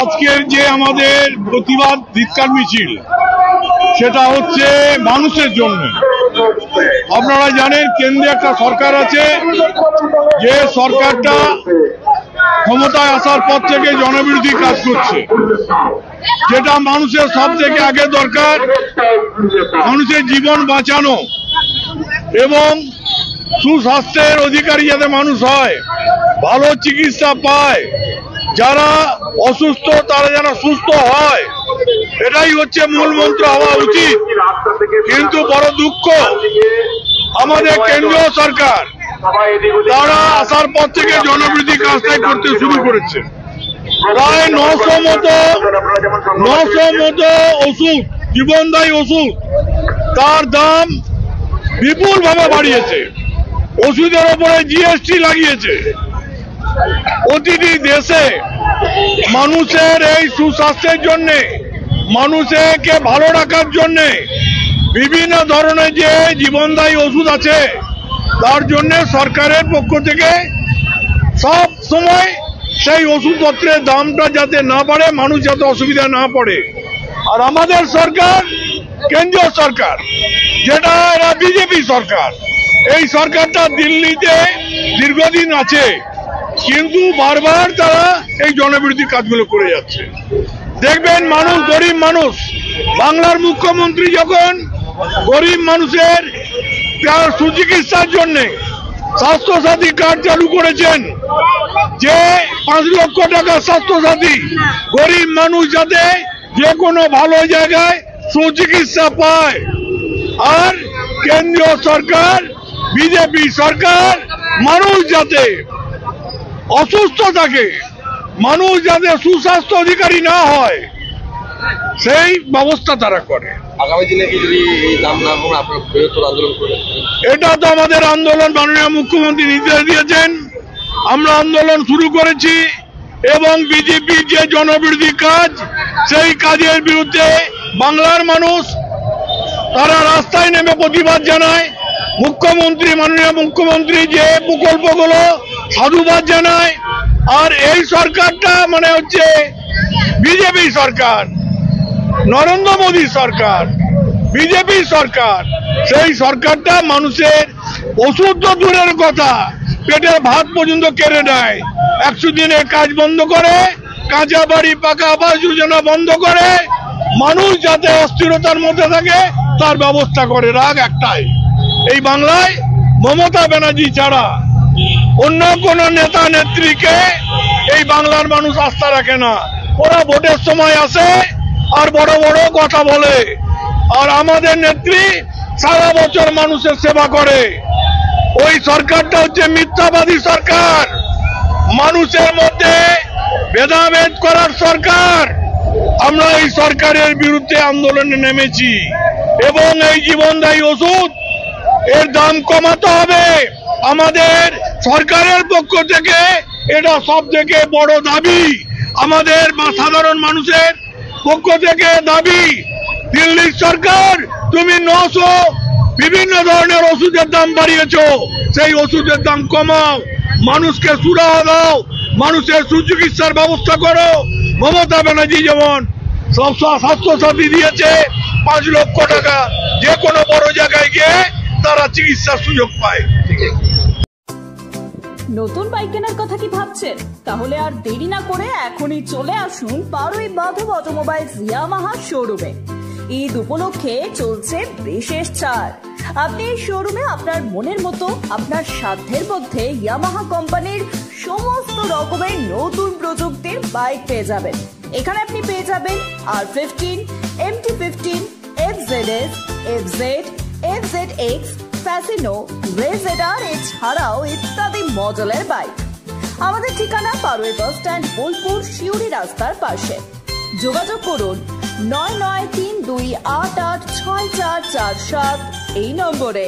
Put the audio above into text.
আজকের যে আমাদের প্রতিবাদ ধিক্কার মিছিল সেটা হচ্ছে মানুষের জন্য। আপনারা জানেন কেন্দ্রে একটা সরকার আছে, যে সরকারটা ক্ষমতায় আসার পর থেকে জনবিরোধী কাজ করছে। যেটা মানুষের সব থেকে আগে দরকার, মানুষের জীবন বাঁচানো এবং সুস্বাস্থ্যের অধিকারী যাতে মানুষ হয়, ভালো চিকিৎসা পায়, যারা অসুস্থ তারা যেন সুস্থ হয়, এটাই হচ্ছে মূল মন্ত্র হওয়া উচিত। কিন্তু বড় দুঃখ, আমাদের কেন্দ্রীয় সরকার তারা আসার পর থেকে জনবিরোধী কাজটাই করতে শুরু করেছে। প্রায় 900 মতো ওষুধ, জীবনদায়ী ওষুধ, তার দাম বিপুল ভাবে বাড়িয়েছে। ওষুধের ওপরে জিএসটি লাগিয়েছে। প্রতিটি দেশে মানুষের এই সুস্বাস্থ্যের জন্য, মানুষকে ভালো রাখার জন্য বিভিন্ন ধরনের যে জীবনদায়ী ওষুধ আছে, তার জন্য সরকারের পক্ষ থেকে সব সময় সেই ওষুধপত্রের দামটা যাতে না বাড়ে, মানুষ যাতে অসুবিধা না পড়ে। আর আমাদের সরকার, কেন্দ্রীয় সরকার, যেটা এরা বিজেপি সরকার, এই সরকারটা দিল্লিতে দীর্ঘদিন আছে, কিন্তু বারবার তারা এই জনবিরোধী কাজগুলো করে যাচ্ছে। দেখবেন মানুষ, গরিব মানুষ, বাংলার মুখ্যমন্ত্রী যখন গরিব মানুষের সুচিকিৎসার জন্য স্বাস্থ্যসাথী কার্ড চালু করেছেন, যে 5 লক্ষ টাকা স্বাস্থ্যসাথী, গরিব মানুষ যাতে যে কোনো ভালো জায়গায় সুচিকিৎসা পায়। আর কেন্দ্রীয় সরকার, বিজেপি সরকার, মানুষ যাতে অসুস্থ থাকে, মানুষ যাতে সুস্বাস্থ্য অধিকারী না হয়, সেই ব্যবস্থা তারা করে। আগামী দিনে কি যদি এই দাম না কমে আপনারা বৃহত্তর আন্দোলন করবেন? এটা তো আমাদের আন্দোলন, মাননীয় মুখ্যমন্ত্রী নির্দেশ দিয়েছেন, আমরা আন্দোলন শুরু করেছি। এবং বিজেপির যে জনবিরোধী কাজ, সেই কাজের বিরুদ্ধে বাংলার মানুষ তারা রাস্তায় নেমে প্রতিবাদ জানায়। মুখ্যমন্ত্রী, মাননীয় মুখ্যমন্ত্রী যে প্রকল্পগুলো, সাধুবাদ জানায়। আর এই সরকারটা মানে হচ্ছে বিজেপি সরকার, নরেন্দ্র মোদী সরকার, বিজেপি সরকার, সেই সরকারটা মানুষের ওষুধ তো দূরের কথা, পেটের ভাত পর্যন্ত কেড়ে নেয়। 100 দিনের কাজ বন্ধ করে, কাঁচা বাড়ি পাকা আবাস যোজনা বন্ধ করে, মানুষ যাতে অস্থিরতার মধ্যে থাকে তার ব্যবস্থা করে। রাগ একটাই, এই বাংলায় মমতা ব্যানার্জি ছাড়া অন্য কোন নেতা নেত্রীকে এই বাংলার মানুষ আস্থা রাখে না। ওরা ভোটের সময় আসে আর বড় বড় কথা বলে, আর আমাদের নেত্রী সারা বছর মানুষের সেবা করে। ওই সরকারটা হচ্ছে মিথ্যাবাদী সরকার, মানুষের মধ্যে ভেদাভেদ করার সরকার। আমরা এই সরকারের বিরুদ্ধে আন্দোলনে নেমেছি এবং এই জীবনদায়ী ওষুধ এর দাম কমাতে হবে। আমাদের সরকারের পক্ষ থেকে এটা সব থেকে বড় দাবি, আমাদের সাধারণ মানুষের পক্ষ থেকে দাবি। দিল্লির সরকার, তুমি 900 বিভিন্ন ধরনের ওষুধের দাম বাড়িয়েছো, সেই ওষুধের দাম কমাও, মানুষকে সুরাহা দাও, মানুষের সুচিকিৎসার ব্যবস্থা করো। মমতা ব্যানার্জি যেমন সব স্বাস্থ্যসাথী দিয়েছে 5 লক্ষ টাকা, যে কোনো বড় জায়গায় গিয়ে তারা চিকিৎসার সুযোগ পায়। নতুন বাইক কেনার কথা কি ভাবছেন? তাহলে আর দেরি না করে এখনই চলে আসুন পারুই মাধব অটোমোবাইলস ইয়ামাহা শোরুমে। ঈদ উপলক্ষে চলছে বিশেষ ছাড়। আপনি এই শোরুমে আপনার মনের মতো, আপনার সাধ্যের মধ্যে ইয়ামাহা কোম্পানির সমস্ত রকমের নতুন প্রযুক্তির বাইক পেয়ে যাবেন। এখানে আপনি পেয়ে যাবেন R15, MT15, FZS, FZ, FZX, Fascino, রেজেডার, এছাড়াও ইত্যাদি মডেলের বাইক। আমাদের ঠিকানা পারুই বাস স্ট্যান্ড, বোলপুর, শিউরি রাস্তার পাশে। যোগাযোগ করুন 9932886447 এই নম্বরে।